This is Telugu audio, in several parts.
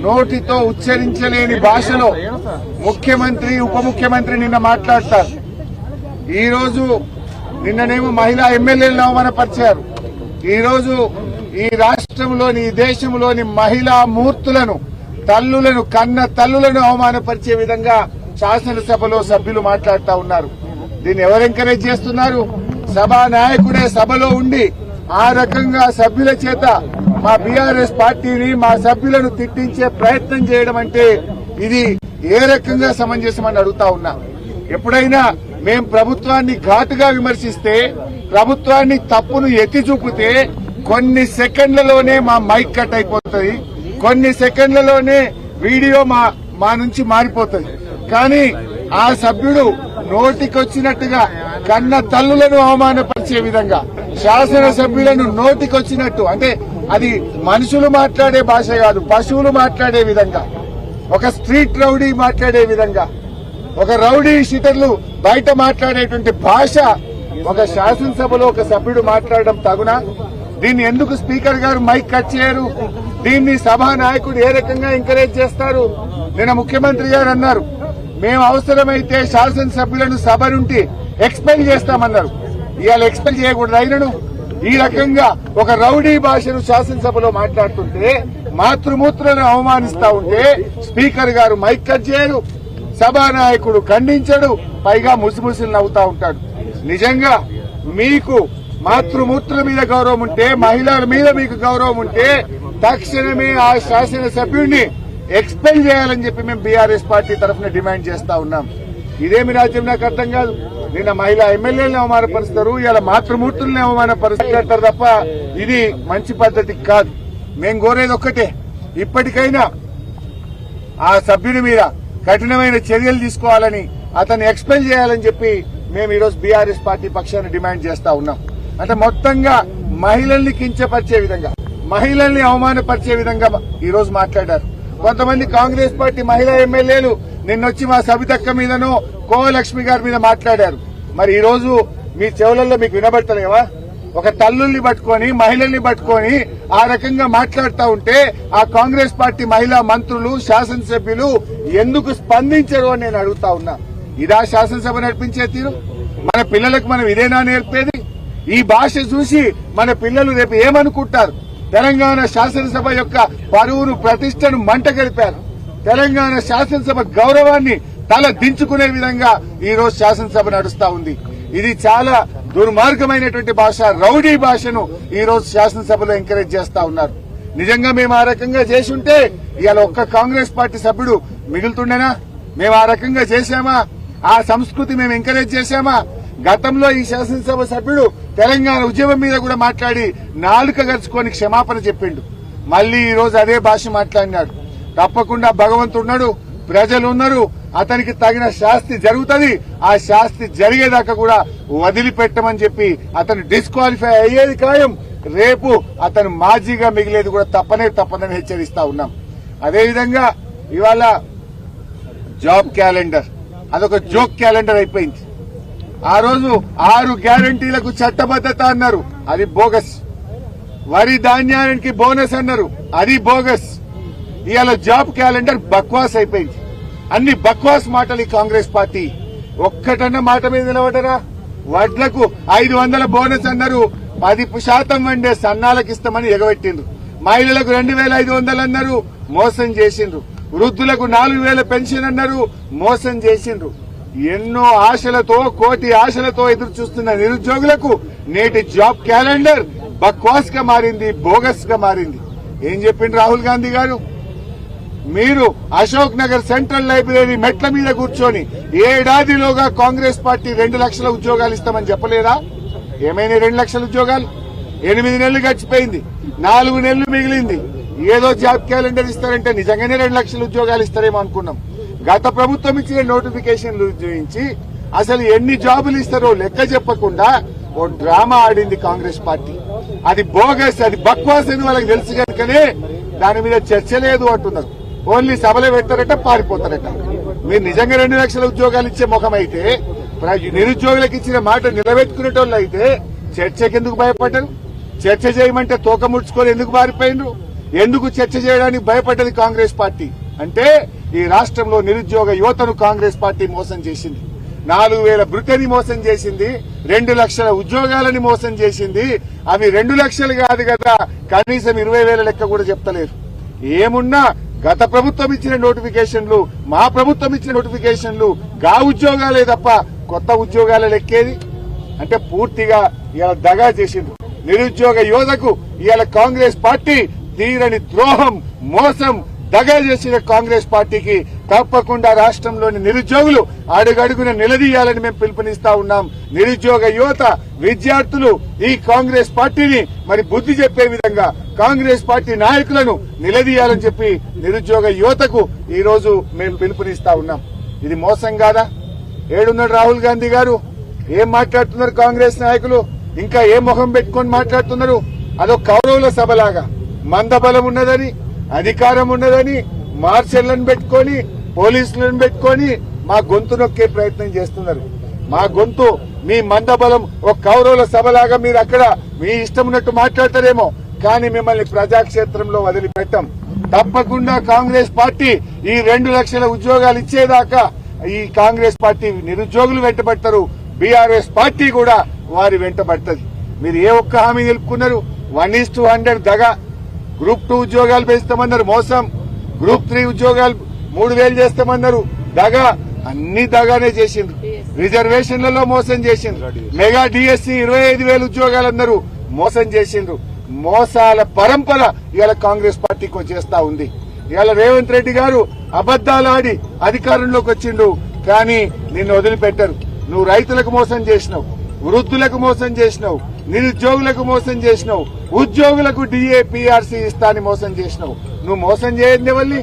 నోటితో ఉచ్చరించలేని భాషలో ముఖ్యమంత్రి ఉప ముఖ్యమంత్రి నిన్న మాట్లాడతారు. ఈ రోజు నిన్ననేమో మహిళా ఎమ్మెల్యేలను అవమానపరిచారు. ఈ రోజు ఈ రాష్ట్రంలోని ఈ దేశంలోని మహిళా మూర్తులను తల్లులను కన్న తల్లులను అవమానపరిచే విధంగా శాసనసభలో సభ్యులు మాట్లాడుతూ ఉన్నారు. దీన్ని ఎవరు ఎంకరేజ్ చేస్తున్నారు? సభా నాయకుడే సభలో ఉండి ఆ రకంగా సభ్యుల చేత మా బీఆర్ఎస్ పార్టీని మా సభ్యులను తిట్టించే ప్రయత్నం చేయడం అంటే ఇది ఏ రకంగా సమంజసమని అడుగుతా ఉన్నా. ఎప్పుడైనా మేం ప్రభుత్వాన్ని ఘాటుగా విమర్శిస్తే, ప్రభుత్వాన్ని తప్పును ఎత్తి చూపితే కొన్ని సెకండ్లలోనే మా మైక్ కట్ అయిపోతుంది, కొన్ని సెకండ్లలోనే వీడియో మా నుంచి మారిపోతుంది. కానీ ఆ సభ్యుడు నోటికొచ్చినట్టుగా కన్న తల్లులను అవమానపరిచే విధంగా శాసనసభ్యులను నోటికొచ్చినట్టు, అంటే అది మనుషులు మాట్లాడే భాష కాదు, పశువులు మాట్లాడే విధంగా, ఒక స్ట్రీట్ రౌడీ మాట్లాడే విధంగా, ఒక రౌడీ షీటర్లు బయట మాట్లాడేటువంటి భాష ఒక శాసనసభలో ఒక సభ్యుడు మాట్లాడడం తగునా? దీన్ని ఎందుకు స్పీకర్ గారు మైక్ కట్ చేయరు? దీన్ని సభా నాయకుడు ఏ రకంగా ఎంకరేజ్ చేస్తారు? నిన్న ముఖ్యమంత్రి గారు అన్నారు, మేము అవసరమైతే శాసనసభ్యులను సభ నుండి ఎక్స్పెల్ చేస్తామన్నారు. ఇవాళ ఎక్స్పెల్ చేయకూడదు. అయినను ఈ రకంగా ఒక రౌడీ భాషను శాసనసభలో మాట్లాడుతుంటే, మాతృమూత్రులను అవమానిస్తా ఉంటే స్పీకర్ గారు మైక్ కట్ చేయరు, సభానాయకుడు ఖండించడు, పైగా ముసిముసిలు నవ్వుతా ఉంటాడు. నిజంగా మీకు మాతృమూర్తుల మీద గౌరవం ఉంటే, మహిళల మీద మీకు గౌరవం ఉంటే తక్షణమే ఆ శాసనసభ్యుడిని ఎక్స్పెల్ చేయాలని చెప్పి మేము బీఆర్ఎస్ పార్టీ తరఫున డిమాండ్ చేస్తా ఉన్నాం. ఇదేమి రాజ్యం నాకు అర్థం కాదు. నిన్న మహిళా ఎమ్మెల్యేలను అవమానపరుస్తారు, ఇలా మాతృమూర్తుల్ని అవమానపరుస్తారు తప్ప ఇది మంచి పద్ధతి కాదు. మేం కోరేది ఒక్కటే, ఇప్పటికైనా ఆ సభ్యుని మీద కఠినమైన చర్యలు తీసుకోవాలని, అతన్ని ఎక్స్పెల్ చేయాలని చెప్పి మేము ఈరోజు బీఆర్ఎస్ పార్టీ పక్షాన డిమాండ్ చేస్తా ఉన్నాం. అంటే మొత్తంగా మహిళల్ని కించపరిచే విధంగా, మహిళల్ని అవమానపరిచే విధంగా ఈరోజు మాట్లాడారు. కొంతమంది కాంగ్రెస్ పార్టీ మహిళా ఎమ్మెల్యేలు నిన్నొచ్చి మా సబితక్క మీదనో కోలక్ష్మి గారి మీద మాట్లాడారు. మరి ఈ రోజు మీ చెవులలో మీకు వినబడతలేవా? ఒక తల్లుల్ని పట్టుకొని, మహిళల్ని పట్టుకొని ఆ రకంగా మాట్లాడుతూ ఉంటే ఆ కాంగ్రెస్ పార్టీ మహిళా మంత్రులు, శాసనసభ్యులు ఎందుకు స్పందించరు అని నేను అడుగుతా ఉన్నా. ఇదా శాసనసభ నడిపించే తీరు? మన పిల్లలకు మనం ఇదేనా నేర్పేది? ఈ భాష చూసి మన పిల్లలు రేపు ఏమనుకుంటారు? తెలంగాణ శాసనసభ యొక్క పరువును, ప్రతిష్టను మంట గలిపారు. తెలంగాణ శాసనసభ గౌరవాన్ని తల దించుకునే విధంగా ఈ రోజు శాసనసభ నడుస్తా ఉంది. ఇది చాలా దుర్మార్గమైనటువంటి భాష, రౌడీ భాషను ఈ రోజు శాసనసభలో ఎంకరేజ్ చేస్తా ఉన్నారు. నిజంగా మేము ఆ రకంగా చేసి ఉంటే ఇవాళ ఒక్క కాంగ్రెస్ పార్టీ సభ్యుడు మిగులుతుండేనా? మేము ఆ రకంగా చేశామా? ఆ సంస్కృతి మేము ఎంకరేజ్ చేశామా? గతంలో ఈ శాసనసభ సభ్యుడు తెలంగాణ ఉద్యమం మీద కూడా మాట్లాడి నాలుక గరుచుకొని క్షమాపణ చెప్పిండు. మళ్లీ ఈ రోజు అదే భాష మాట్లాడినాడు. తప్పకుండా భగవంతుడున్నాడు, ప్రజలున్నారు, అతనికి తగిన శాస్తి జరుగుతుంది. ఆ శాస్తి జరిగేదాకా కూడా వదిలిపెట్టమని చెప్పి అతను డిస్క్వాలిఫై అయ్యేది ఖాయం. రేపు అతను మాజీగా మిగిలేది కూడా తప్పదని హెచ్చరిస్తా ఉన్నాం. అదేవిధంగా ఇవాళ జాబ్ క్యాలెండర్ అదొక జోక్ క్యాలెండర్ అయిపోయింది. ఆ రోజు 6 గ్యారంటీలకు చట్టబద్దత అన్నారు, అది బోగస్. వరి ధాన్యానికి బోనస్ అన్నారు, అది బోగస్. ఇవాళ జాబ్ క్యాలెండర్ బక్వాస్ అయిపోయింది. అన్ని బక్వాస్ మాటలు. కాంగ్రెస్ పార్టీ ఒక్కటన్న మాట మీద నిలబడరా? వడ్లకు 500 బోనస్ అన్నారు, 10% వండే సన్నాలకు ఇస్తామని ఎగబెట్టిండ్రు. మహిళలకు 2500 అన్నారు, మోసం చేసిండ్రు. వృద్ధులకు 4000 పెన్షన్ అన్నారు, మోసం చేసిండ్రు. ఎన్నో ఆశలతో, కోటి ఆశలతో ఎదురు చూస్తున్న నిరుద్యోగులకు నేటి జాబ్ క్యాలెండర్ బక్వాస్ గా మారింది, బోగస్ గా మారింది. ఏం చెప్పిండ్రు రాహుల్ గాంధీ గారు? మీరు అశోక్ నగర్ సెంట్రల్ లైబ్రరీ మెట్ల మీద కూర్చొని ఏడాదిలోగా కాంగ్రెస్ పార్టీ 2 లక్షల ఉద్యోగాలు ఇస్తామని చెప్పలేదా? ఏమైనా 2 లక్షల ఉద్యోగాలు? 8 నెలలు గడిచిపోయింది, 4 నెలలు మిగిలింది. ఏదో జాబ్ క్యాలెండర్ ఇస్తారంటే నిజంగానే 2 లక్షల ఉద్యోగాలు ఇస్తారేమో అనుకున్నాం. గత ప్రభుత్వం ఇచ్చిన నోటిఫికేషన్లు చూపించి అసలు ఎన్ని జాబులు ఇస్తారో లెక్క చెప్పకుండా ఓ డ్రామా ఆడింది కాంగ్రెస్ పార్టీ. అది బోగస్, అది బక్వాస్ అని వాళ్ళకి తెలుసు కనుకనే దాని మీద చర్చ లేదు అంటున్నారు. ఓన్లీ సభలో పెడతారట, పారిపోతారట. మీరు నిజంగా 2 లక్షల ఉద్యోగాలు ఇచ్చే ముఖం అయితే, నిరుద్యోగులకు ఇచ్చిన మాట నిలబెట్టుకునేటోళ్ళు అయితే చర్చకెందుకు భయపడ్డారు? చర్చ చేయమంటే తోక ముడుచుకొని ఎందుకు పారిపోయినరు? ఎందుకు చర్చ చేయడానికి భయపడ్డది కాంగ్రెస్ పార్టీ అంటే ఈ రాష్ట్రంలో నిరుద్యోగ యువతను కాంగ్రెస్ పార్టీ మోసం చేసింది. 4,000 భృతిని మోసం చేసింది. 2 లక్షల ఉద్యోగాలని మోసం చేసింది. అవి 2 లక్షలు కాదు కదా, కనీసం 20,000 లెక్క కూడా చెప్తలేరు. ఏమున్నా గత ప్రభుత్వం ఇచ్చిన నోటిఫికేషన్లు, మా ప్రభుత్వం ఇచ్చిన నోటిఫికేషన్లు గా ఉద్యోగాలే తప్ప కొత్త ఉద్యోగాల లెక్కేది అంటే పూర్తిగా ఇవాళ దగా చేసిండ్రు. నిరుద్యోగ యువతకు ఇవాళ కాంగ్రెస్ పార్టీ తీరని ద్రోహం, మోసం, దగా చేసిన కాంగ్రెస్ పార్టీకి తప్పకుండా రాష్ట్రంలోని నిరుద్యోగులు అడుగడుగున నిలదీయాలని మేము పిలుపునిస్తా ఉన్నాం. నిరుద్యోగ యువత, విద్యార్థులు ఈ కాంగ్రెస్ పార్టీని మరి బుద్ధి చెప్పే విధంగా కాంగ్రెస్ పార్టీ నాయకులను నిలదీయాలని చెప్పి నిరుద్యోగ యువతకు ఈ రోజు మేము పిలుపునిస్తా ఉన్నాం. ఇది మోసం కాదా? ఏడున్నాడు రాహుల్ గాంధీ గారు? ఏం మాట్లాడుతున్నారు కాంగ్రెస్ నాయకులు? ఇంకా ఏ మొహం పెట్టుకొని మాట్లాడుతున్నారు? అదో కౌరవుల సభలాగా మందబలం ఉన్నదని, అధికారం ఉన్నదని మార్షల్లను పెట్టుకొని, పోలీసులను పెట్టుకొని మా గొంతు నొక్కే ప్రయత్నం చేస్తున్నారు. మా గొంతు మీ మందబలం ఒక కౌరవుల సభలాగా మీరు అక్కడ మీ ఇష్టం ఉన్నట్టు మాట్లాడతారేమో, కానీ మిమ్మల్ని ప్రజాక్షేత్రంలో వదిలిపెట్టం. తప్పకుండా కాంగ్రెస్ పార్టీ ఈ 2 లక్షల ఉద్యోగాలు ఇచ్చేదాకా ఈ కాంగ్రెస్ పార్టీ నిరుద్యోగులు వెంటబడతారు. బీఆర్ఎస్ పార్టీ కూడా వారి వెంటబడుతుంది. మీరు ఏ ఒక్క హామీ నిలుపుకున్నారు? 1:100 దగా. గ్రూప్ 2 ఉద్యోగాలు పెంచుతామన్నారు, మోసం. గ్రూప్ 3 ఉద్యోగాలు 3,000 చేస్తామన్నారు, దగా. అన్ని దగానే చేసిండ్రు. రిజర్వేషన్లలో మోసం చేసిండ్రు. మెగా డిఎస్సీ 25,000 ఉద్యోగాలు అన్నారు, మోసం చేసిండ్రు. మోసాల పరంపర ఇవాళ కాంగ్రెస్ పార్టీకి వచ్చేస్తా ఉంది. ఇవాళ రేవంత్ రెడ్డి గారు అబద్దాలాడి అధికారంలోకి వచ్చిండు, కానీ నిన్ను వదిలిపెట్టరు. నువ్వు రైతులకు మోసం చేసినావు, వృద్ధులకు మోసం చేసినావు, నిరుద్యోగులకు మోసం చేసినావు, ఉద్యోగులకు డిఏ పీఆర్సీ ఇస్తాని మోసం చేసినావు. నువ్వు మోసం చేయండి వల్లి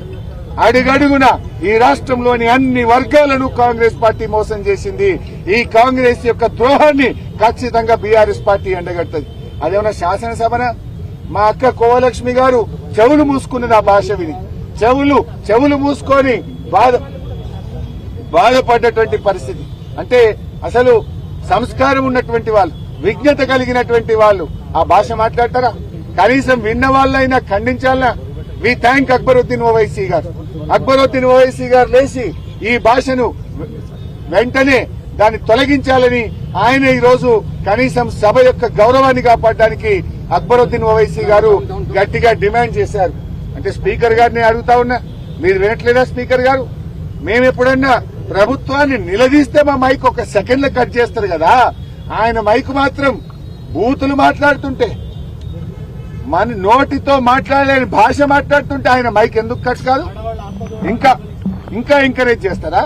అడుగడుగున ఈ రాష్ట్రంలోని అన్ని వర్గాలను కాంగ్రెస్ పార్టీ మోసం చేసింది. ఈ కాంగ్రెస్ యొక్క ద్రోహాన్ని ఖచ్చితంగా బీఆర్ఎస్ పార్టీ ఎండగడుతుంది. అదేమన్నా శాసనసభనా? మా అక్క కోవలక్ష్మి గారు చెవులు మూసుకున్నది ఆ భాష విని. చెవులు మూసుకొని బాధపడ్డటువంటి పరిస్థితి. అంటే అసలు సంస్కారం ఉన్నటువంటి వాళ్ళు, విజ్ఞత కలిగినటువంటి వాళ్ళు ఆ భాష మాట్లాడతారా? కనీసం విన్న వాళ్ళైనా ఖండించాలనా? వి థ్యాంక్ అక్బరుద్దీన్ ఓవైసీ గారు. అక్బరుద్దీన్ ఓవైసీ గారు లేచి ఈ భాషను వెంటనే దాన్ని తొలగించాలని ఆయన ఈ రోజు కనీసం సభ యొక్క గౌరవాన్ని కాపాడడానికి అక్బరుద్దీన్ ఓవైసీ గారు గట్టిగా డిమాండ్ చేశారు. అంటే స్పీకర్ గారిని అడుగుతా ఉన్నా, మీరు వినట్లేదా స్పీకర్ గారు? మేము ఎప్పుడన్నా ప్రభుత్వాన్ని నిలదీస్తే మా మైక్ ఒక సెకండ్ లో కట్ చేస్తారు కదా, ఆయన మైక్ మాత్రం బూతులు మాట్లాడుతుంటే, మన నోటితో మాట్లాడలేని భాష మాట్లాడుతుంటే ఆయన మైక్ ఎందుకు కట్ కాదు? ఇంకా ఎంకరేజ్ చేస్తారా?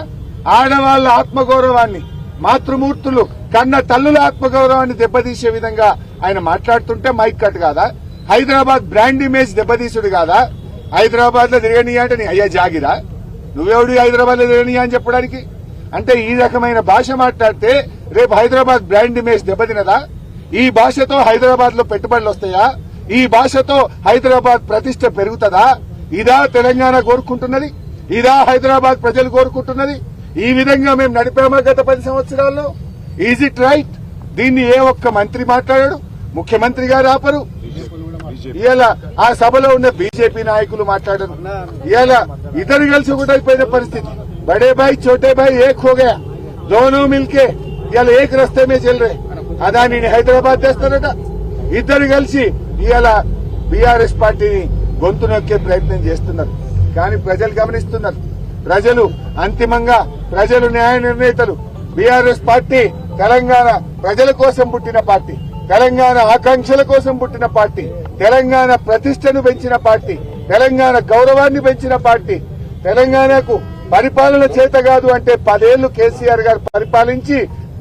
ఆడవాళ్ల ఆత్మగౌరవాన్ని, మాతృమూర్తులు కన్న తల్లుల ఆత్మగౌరవాన్ని దెబ్బతీసే విధంగా ఆయన మాట్లాడుతుంటే మైక్ కట్ కాదా? హైదరాబాద్ బ్రాండ్ ఇమేజ్ దెబ్బతీసుడు కాదా? హైదరాబాద్ లో తిరగనియా అంటే నీ అయ్యా జాగిరా? నువ్వెవడు హైదరాబాద్ లో తిరగనియా అని చెప్పడానికి? అంటే ఈ రకమైన భాష మాట్లాడితే రేపు హైదరాబాద్ బ్రాండ్ ఇమేజ్ దెబ్బతినదా? ఈ భాషతో హైదరాబాద్ లో పెట్టుబడులు వస్తాయా? ఈ భాషతో హైదరాబాద్ ప్రతిష్ట పెరుగుతుందా? ఇదా తెలంగాణ కోరుకుంటున్నది? ఇదా హైదరాబాద్ ప్రజలు కోరుకుంటున్నది? ఈ విధంగా మేము నడిపామా గత 10 సంవత్సరాల్లో? Is it right? దీన్ని ఏ ఒక్క మంత్రి మాట్లాడాడు? ముఖ్యమంత్రి గారు ఆపరు. ఇవాళ ఆ సభలో ఉన్న బీజేపీ నాయకులు మాట్లాడరు. ఇవాళ ఇద్దరు కలిసి ఒకటైపోయిన పరిస్థితి. బడే భాయ్ చోటే భాయ్ ఏక్ హో గయా, దోనో మిల్కే ఇవాళ ఏక్ రస్తే మే చల్ రే. అదానిని హైదరాబాద్ తెస్తారట. ఇద్దరు కలిసి ఇవాళ బీఆర్ఎస్ పార్టీని గొంతు నొక్కే ప్రయత్నం చేస్తున్నారు. కానీ ప్రజలు గమనిస్తున్నారు. ప్రజలు అంతిమంగా ప్రజలు న్యాయ నిర్ణేతలు. బీఆర్ఎస్ పార్టీ తెలంగాణ ప్రజల కోసం పుట్టిన పార్టీ, తెలంగాణ ఆకాంక్షల కోసం పుట్టిన పార్టీ, తెలంగాణ ప్రతిష్టను పెంచిన పార్టీ, తెలంగాణ గౌరవాన్ని పెంచిన పార్టీ. తెలంగాణకు పరిపాలన చేత కాదు అంటే 10 ఏళ్లు కేసీఆర్ గారు పరిపాలించి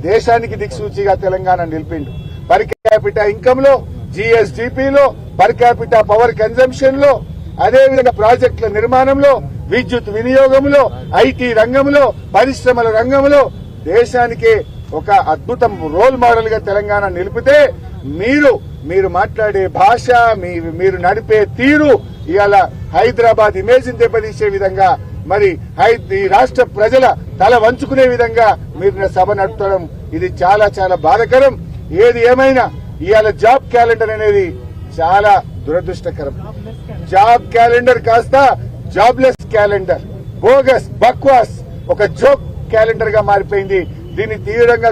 దేశానికి దిక్సూచిగా తెలంగాణ నిలిపిండు. పర్ క్యాపిటా ఇన్కమ్ లో, జీఎస్డీపీలో, పర్ క్యాపిటా పవర్ కన్జంప్షన్ లో, అదేవిధంగా ప్రాజెక్టుల నిర్మాణంలో, విద్యుత్ వినియోగంలో, ఐటీ రంగంలో, పరిశ్రమల రంగంలో దేశానికే ఒక అద్భుతం రోల్ మోడల్ గా తెలంగాణ నిలిపితే మీరు మాట్లాడే భాష, మీరు నడిపే తీరు ఇవాళ హైదరాబాద్ ఇమేజ్ దెబ్బతీసే విధంగా, మరి ఈ రాష్ట్ర ప్రజల తల వంచుకునే విధంగా మీరు సభ నడపడం ఇది చాలా చాలా బాధాకరం. ఏది ఏమైనా ఇవాళ జాబ్ క్యాలెండర్ అనేది చాలా దురదృష్టకరం. జాబ్ క్యాలెండర్ కాస్త జాబ్లెస్ క్యాలెండర్, బోగస్, బక్వాస్, ఒక జోక్ క్యాలెండర్ గా మారిపోయింది. దీన్ని తీవ్రంగా